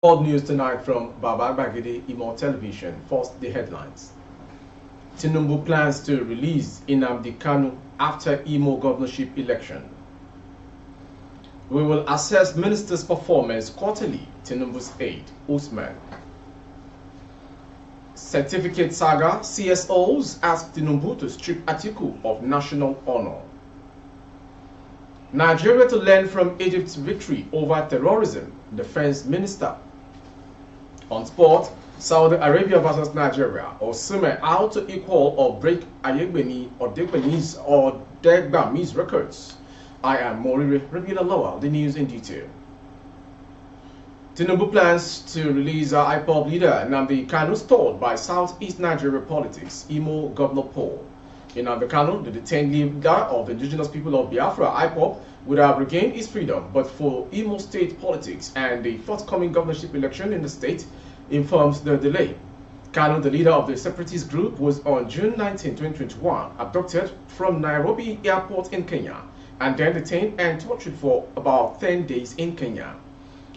World news tonight from Baba Bagidi Imo Television. First, the headlines. Tinubu plans to release Nnamdi Kanu after Imo governorship election. We will assess ministers' performance quarterly, Tinubu's aide, Usman. Certificate saga, CSOs ask Tinubu to strip Atiku of national honor. Nigeria to learn from Egypt's victory over terrorism, defense minister. On sport, Saudi Arabia versus Nigeria, Osimhen out to equal or break Ayegbeni or Degbami's records. I am Morire Regular Lowell, the news in detail. Tinubu plans to release IPOB leader Nnamdi Kanu stalled by Southeast Nigeria politics, Imo Governor poll. Nnamdi Kanu, the detained leader of the indigenous people of Biafra, IPOB, would have regained his freedom, but for Imo state politics and the forthcoming governorship election in the state informs the delay. Kanu, the leader of the separatist group, was on June 19, 2021, abducted from Nairobi airport in Kenya and then detained and tortured for about 10 days in Kenya.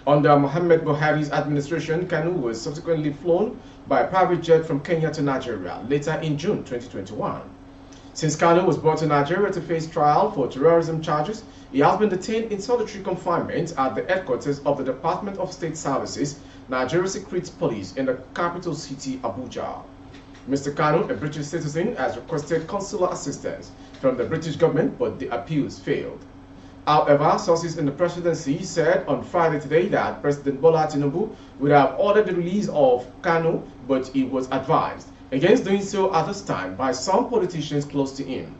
Under Muhammad Buhari's administration, Kanu was subsequently flown by a private jet from Kenya to Nigeria later in June 2021. Since Kanu was brought to Nigeria to face trial for terrorism charges, he has been detained in solitary confinement at the headquarters of the Department of State Services, Nigeria Secret Police in the capital city, Abuja. Mr. Kanu, a British citizen, has requested consular assistance from the British government, but the appeals failed. However, sources in the presidency said on Friday today that President Bola Tinubu would have ordered the release of Kanu, but he was advised against doing so at this time by some politicians close to him.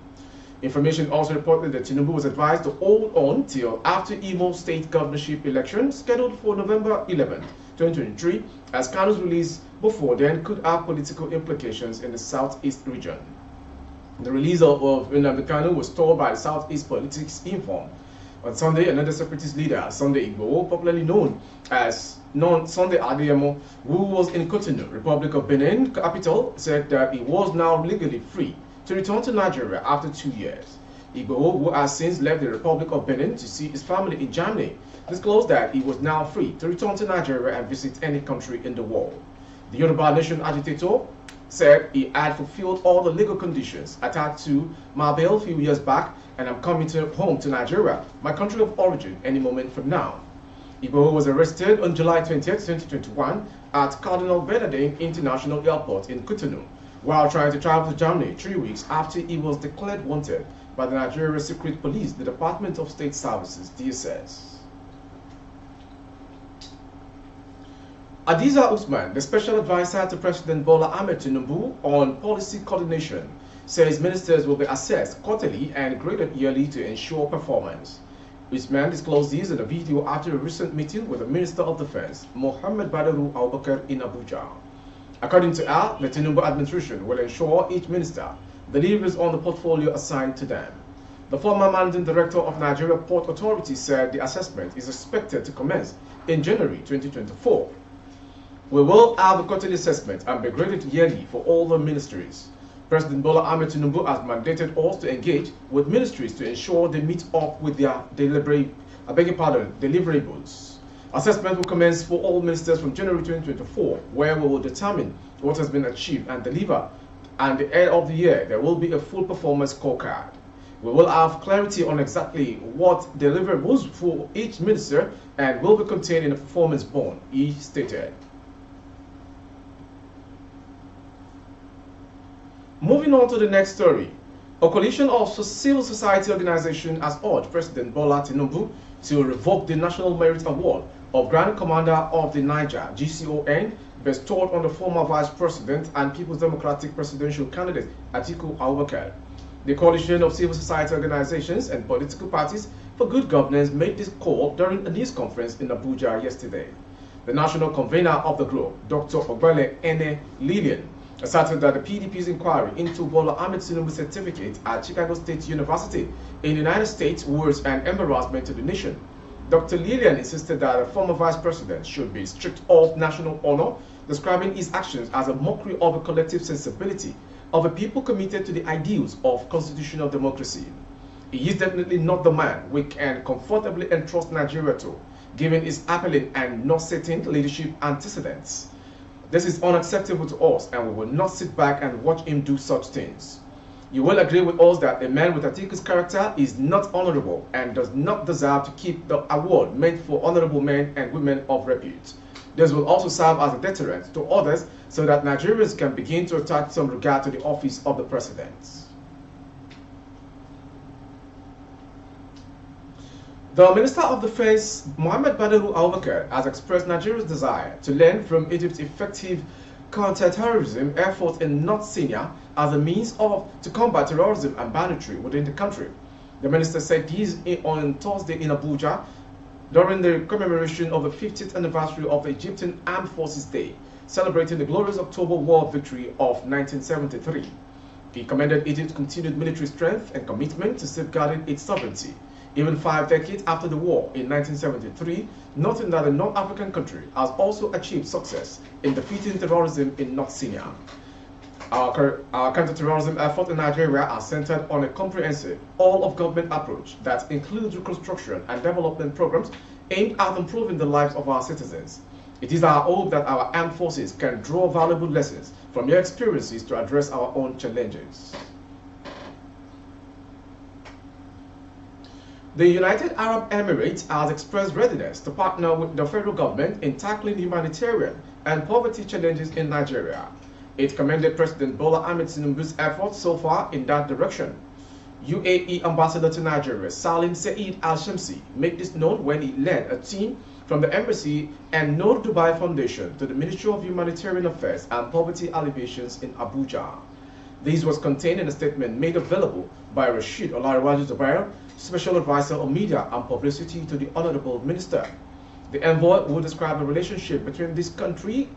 Information also reported that Tinubu was advised to hold on till after Imo state governorship election scheduled for November 11, 2023, as Kanu's release before then could have political implications in the southeast region. The release of Nnamdi Kanu was told by Southeast Politics Inform. On Sunday, another separatist leader, Sunday Igboho, popularly known as Sunday Adeyemo, who was in Cotonou, Republic of Benin capital, said that he was now legally free to return to Nigeria after 2 years. Igboho, who has since left the Republic of Benin to see his family in Germany, disclosed that he was now free to return to Nigeria and visit any country in the world. The Yoruba Nation agitator said he had fulfilled all the legal conditions attached to my bail a few years back, and I'm coming home to Nigeria, my country of origin, any moment from now. Igboho was arrested on July 20, 2021 at Cardinal Bernardin International Airport in Cotonou while trying to travel to Germany 3 weeks after he was declared wanted by the Nigeria Secret Police, the Department of State Services, DSS. Hadiza Usman, the special advisor to President Bola Ahmed Tinubu on policy coordination, says ministers will be assessed quarterly and graded yearly to ensure performance. Usman disclosed this in a video after a recent meeting with the Minister of Defense, Mohammed Badaru Abubakar, in Abuja. According to her, the Tinubu administration will ensure each minister delivers on the portfolio assigned to them. The former managing director of Nigeria Port Authority said the assessment is expected to commence in January 2024. We will have a quarterly assessment and be graded yearly for all the ministries. President Bola Ahmed Tinubu has mandated us to engage with ministries to ensure they meet up with their deliverables. Assessment will commence for all ministers from January 2024, where we will determine what has been achieved and deliver. And at the end of the year, there will be a full performance scorecard. We will have clarity on exactly what deliverables for each minister and will be contained in a performance bond, he stated. Moving on to the next story, a coalition of civil society organizations has urged President Bola Tinubu to revoke the National Merit Award of Grand Commander of the Niger, GCON, bestowed on the former Vice President and People's Democratic Presidential candidate, Atiku Abubakar. The coalition of civil society organizations and political parties for good governance made this call during a news conference in Abuja yesterday. The national convener of the group, Dr. Ogbele Ene Lillian, asserted that the PDP's inquiry into Bola Ahmed Tinubu's certificate at Chicago State University in the United States was an embarrassment to the nation. Dr. Lillian insisted that a former vice president should be stripped of national honor, describing his actions as a mockery of a collective sensibility of a people committed to the ideals of constitutional democracy. He is definitely not the man we can comfortably entrust Nigeria to, given his appellant and not setting leadership antecedents. This is unacceptable to us, and we will not sit back and watch him do such things. You will agree with us that a man with Atiku's character is not honorable and does not deserve to keep the award meant for honorable men and women of repute. This will also serve as a deterrent to others so that Nigerians can begin to attach some regard to the office of the president. The Minister of Defense, Mohammed Badaru Abubakar, has expressed Nigeria's desire to learn from Egypt's effective counter-terrorism efforts in North Syria as a means to combat terrorism and banditry within the country. The minister said this on Thursday in Abuja during the commemoration of the 50th anniversary of the Egyptian Armed Forces Day, celebrating the glorious October War victory of 1973. He commended Egypt's continued military strength and commitment to safeguarding its sovereignty, even 5 decades after the war in 1973, noting that the North African country has also achieved success in defeating terrorism in North Syria. Our counter-terrorism effort in Nigeria are centered on a comprehensive, all-of-government approach that includes reconstruction and development programs aimed at improving the lives of our citizens. It is our hope that our armed forces can draw valuable lessons from your experiences to address our own challenges. The United Arab Emirates has expressed readiness to partner with the federal government in tackling humanitarian and poverty challenges in Nigeria. It commended President Bola Ahmed Tinubu's efforts so far in that direction. UAE Ambassador to Nigeria, Salim Saeed Al-Shamsi, made this known when he led a team from the embassy and Noor Dubai Foundation to the Ministry of Humanitarian Affairs and Poverty Alleviations in Abuja. This was contained in a statement made available by Rashid Olariwaju Zubair, Special Advisor on Media and Publicity to the Honorable Minister. The envoy, who described the relationship between this country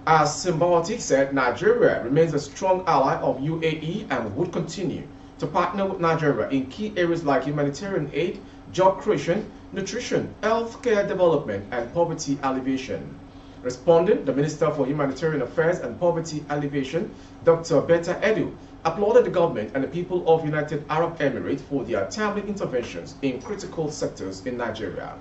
as symbiotic, said Nigeria remains a strong ally of UAE and would continue to partner with Nigeria in key areas like humanitarian aid, job creation, nutrition, healthcare development, and poverty alleviation. Responding, the Minister for Humanitarian Affairs and Poverty Alleviation, Dr. Betta Edu, applauded the government and the people of United Arab Emirates for their timely interventions in critical sectors in Nigeria.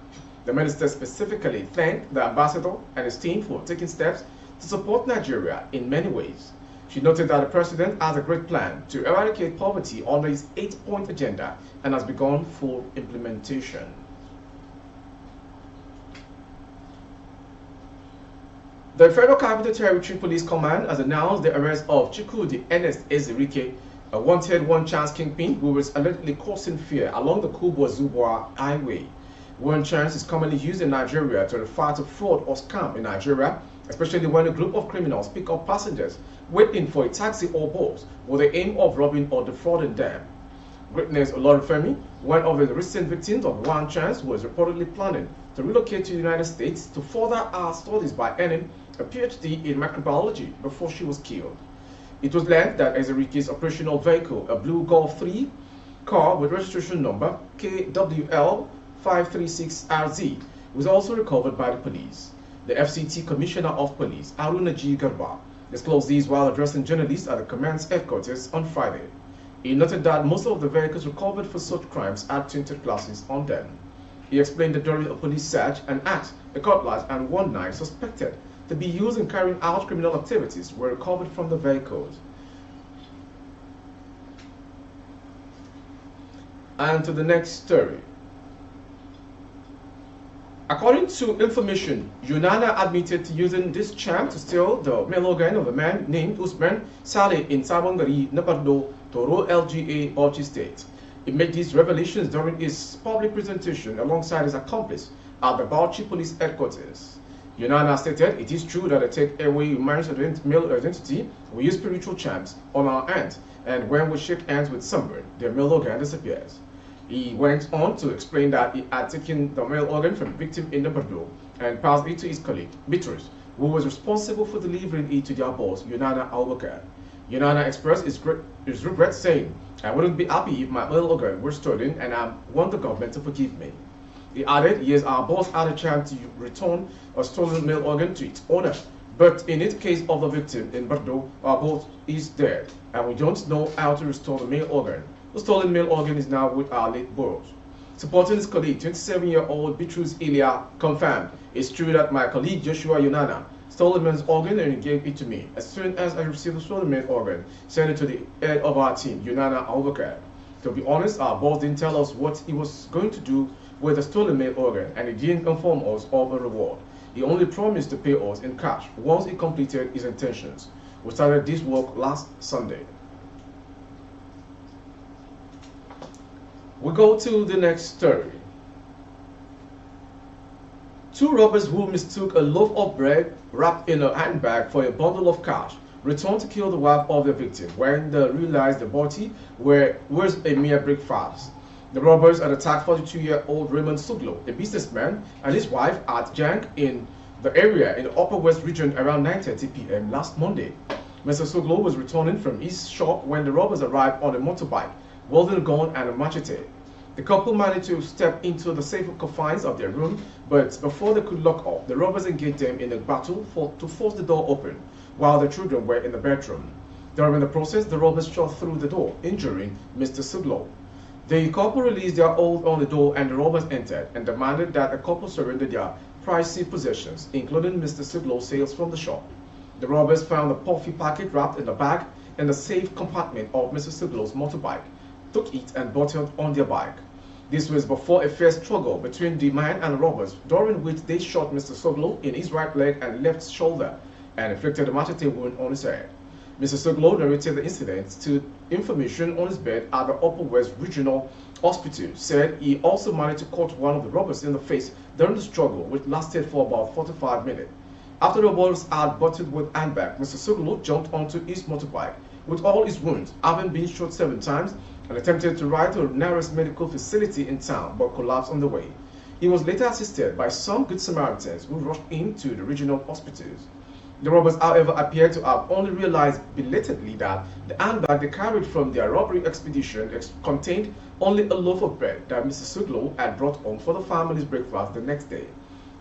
The minister specifically thanked the ambassador and his team for taking steps to support Nigeria in many ways. She noted that the president has a great plan to eradicate poverty under his 8-point agenda and has begun full implementation. The Federal Capital Territory Police Command has announced the arrest of Chukwudi Ernest Irate, a wanted one-chance kingpin who was allegedly causing fear along the Kubwa-Zubwa highway. One chance is commonly used in Nigeria to refer to fraud or scam in Nigeria, especially when a group of criminals pick up passengers waiting for a taxi or bus with the aim of robbing or defrauding them. Greatness Olorifemi, one of the recent victims of one chance, was reportedly planning to relocate to the United States to further her studies by earning a PhD in microbiology before she was killed. It was learned that Ezeriki's operational vehicle, a blue Golf 3 car with registration number KWL536RZ, was also recovered by the police. The FCT Commissioner of Police, Haruna G. Garba, disclosed these while addressing journalists at the command's headquarters on Friday. He noted that most of the vehicles recovered for such crimes had tinted glasses on them. He explained that during a police search, an axe, a cutlass, and one knife suspected to be used in carrying out criminal activities were recovered from the vehicles. And to the next story. According to information, Yunana admitted to using this charm to steal the male organ of a man named Usman Saleh in Sabongari, Napardo, Toro LGA, Bauchi State. He made these revelations during his public presentation alongside his accomplice at the Bauchi Police Headquarters. Yunana stated, "It is true that they take away man's male identity. We use spiritual charms on our hands, and when we shake hands with someone, their male organ disappears." He went on to explain that he had taken the male organ from the victim in Napardo and passed it to his colleague, Bitrus, who was responsible for delivering it to their boss, Yunana Abubakar. Yunana expressed his regret, saying, "I wouldn't be happy if my male organ were stolen, and I want the government to forgive me." He added, "Yes, our boss had a chance to return a stolen male organ to its owner, but in the case of the victim in Bordeaux, our boss is dead, and we don't know how to restore the male organ. The stolen male organ is now with our late boss." Supporting his colleague, 27-year-old Bitrus Ilya confirmed, "It's true that my colleague Joshua Yunana stole the man's organ and he gave it to me. As soon as I received the stolen man's organ, sent it to the head of our team, Yunana Abubakar. To be honest, our boss didn't tell us what he was going to do with the stolen man's organ, and he didn't inform us of a reward. He only promised to pay us in cash once he completed his intentions. We started this work last Sunday." We go to the next story. Two robbers who mistook a loaf of bread wrapped in a handbag for a bundle of cash returned to kill the wife of the victim when they realized the body was a mere breakfast. The robbers had attacked 42-year-old Raymond Suglo, a businessman, and his wife at Jank in the area in the Upper West region around 9:30 p.m. last Monday. Mr. Suglo was returning from his shop when the robbers arrived on a motorbike, wielding a gun and a machete. The couple managed to step into the safe confines of their room, but before they could lock up, the robbers engaged them in a battle to force the door open, while the children were in the bedroom. During the process, the robbers shot through the door, injuring Mr. Suglo. The couple released their hold on the door and the robbers entered and demanded that the couple surrender their pricey possessions, including Mr. Suglo's sales from the shop. The robbers found a puffy packet wrapped in a bag in the safe compartment of Mr. Suglo's motorbike, took it and brought it on their bike. This was before a fierce struggle between the man and the robbers, during which they shot Mr. Suglo in his right leg and left shoulder and inflicted a machete wound on his head. Mr. Suglo narrated the incident to information on his bed at the Upper West Regional Hospital, said he also managed to cut one of the robbers in the face during the struggle, which lasted for about 45 minutes. After the robbers had butted with handbag, Mr. Suglo jumped onto his motorbike with all his wounds, having been shot 7 times, and attempted to ride to the nearest medical facility in town but collapsed on the way. He was later assisted by some Good Samaritans who rushed into the regional hospitals. The robbers, however, appeared to have only realized belatedly that the handbag they carried from their robbery expedition contained only a loaf of bread that Mr. Suglo had brought home for the family's breakfast the next day.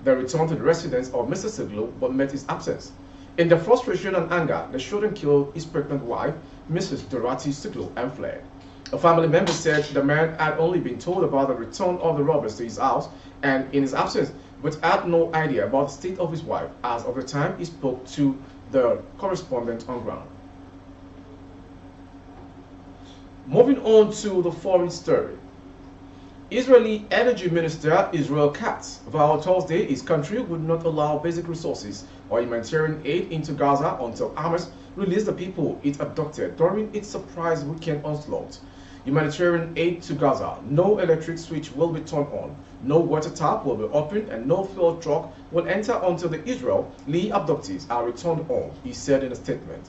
They returned to the residence of Mr. Suglo but met his absence. In their frustration and anger, they shot and killed his pregnant wife, Mrs. Irate Suglo, and fled. A family member said the man had only been told about the return of the robbers to his house and in his absence, but had no idea about the state of his wife as of the time he spoke to the correspondent on ground. Moving on to the foreign story. Israeli Energy Minister Israel Katz vowed Thursday his country would not allow basic resources or humanitarian aid into Gaza until Hamas released the people it abducted during its surprise weekend onslaught. Humanitarian aid to Gaza: no electric switch will be turned on, no water tap will be opened, and no fuel truck will enter until the Israeli abductees are returned home, he said in a statement.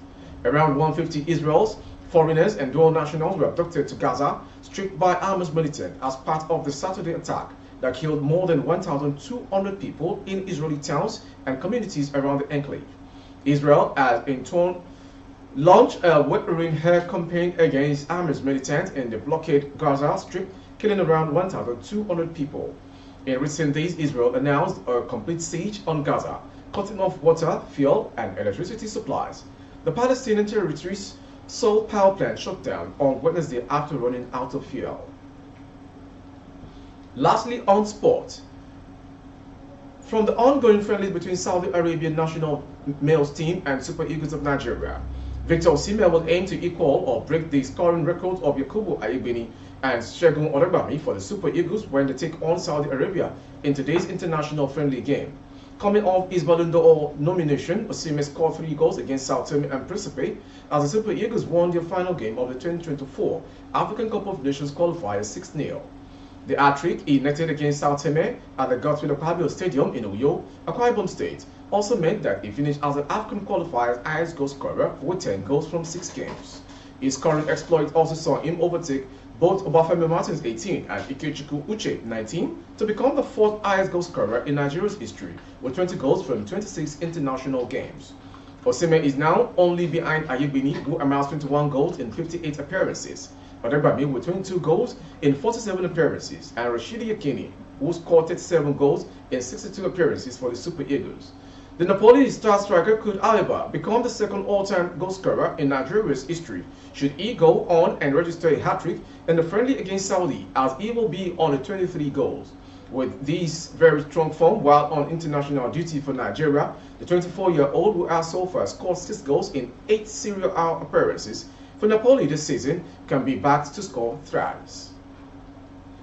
Around 150 Israelis, foreigners and dual nationals were abducted to Gaza, stripped by Hamas militants as part of the Saturday attack that killed more than 1,200 people in Israeli towns and communities around the enclave. Israel has in turn launched a wet-rain air campaign against Hamas militants in the blockade Gaza Strip, killing around 1,200 people. In recent days, Israel announced a complete siege on Gaza, cutting off water, fuel, and electricity supplies. The Palestinian territory's sole power plant shut down on Wednesday after running out of fuel. Lastly, on sport. From the ongoing friendlies between Saudi Arabian national males team and Super Eagles of Nigeria, Victor Osimhen will aim to equal or break the scoring records of Yakubu Ayebini and Segun Odegbami for the Super Eagles when they take on Saudi Arabia in today's international friendly game. Coming off his Ballon d'Or nomination, Osimhen scored 3 goals against Sao Tome and Principe as the Super Eagles won their final game of the 2024 African Cup of Nations qualifier 6-0. The hat-trick he netted against Sao Tome at the Godswill Akpabio Stadium in Uyo, Akwa Ibom State, also meant that he finished as the African qualifier's highest goal scorer with 10 goals from 6 games. His current exploit also saw him overtake both Obafemi Martins 18 and Ikechukwu Uche 19 to become the 4th highest goal scorer in Nigeria's history with 20 goals from 26 international games. Osimhen is now only behind Ayebini, who amounts 21 goals in 58 appearances, Odegbami with 22 goals in 47 appearances, and Rashidi Yekini, who scored 37 goals in 62 appearances for the Super Eagles. The Napoli star striker could, however, become the second all-time goal scorer in Nigeria's history should he go on and register a hat-trick in the friendly against Saudi, as he will be on 23 goals. With this very strong form while on international duty for Nigeria, the 24-year-old, who has so far scored 6 goals in 8 Serie A appearances for Napoli this season, can be backed to score thrice.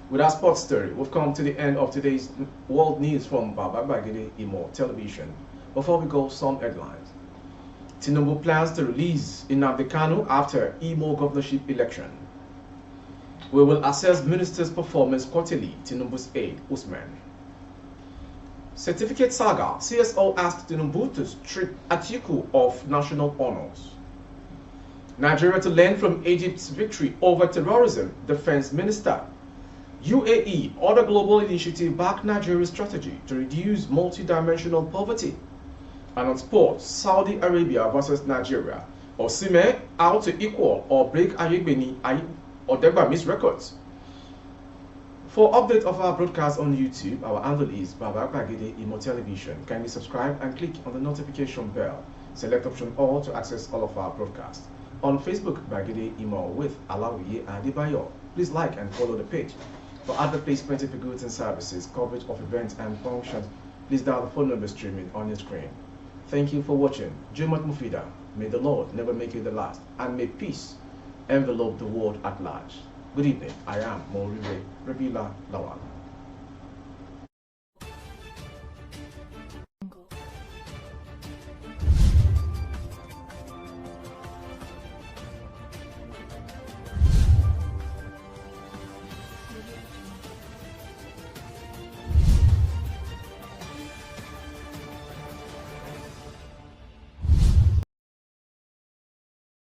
With our sports story, we've come to the end of today's world news from Baba Bagede Imo Television. Before we go, some headlines. Tinubu plans to release Nnamdi Kanu after Imo governorship election. We will assess ministers' performance quarterly, Tinubu's aide, Usman. Certificate saga, CSO asked Tinubu to strip Atiku of national honors. Nigeria to learn from Egypt's victory over terrorism, Defense Minister. UAE, other global initiative back Nigeria's strategy to reduce multi-dimensional poverty. And on sports, Saudi Arabia versus Nigeria. Osimhen out to equal or break Ayegbeni or Degbami's records. For update of our broadcast on YouTube, our handle is Baba Bagede Imo Television. Kindly subscribe and click on the notification bell. Select option all to access all of our broadcasts. On Facebook, Bagede Imo with Alawiye Adebayo. Please like and follow the page. For advert placement for goods and services, coverage of events and functions, please dial the phone number streaming on your screen. Thank you for watching. Jumat Mufida. May the Lord never make you the last, and may peace envelope the world at large. Good evening. I am Morire Rabila Lawal.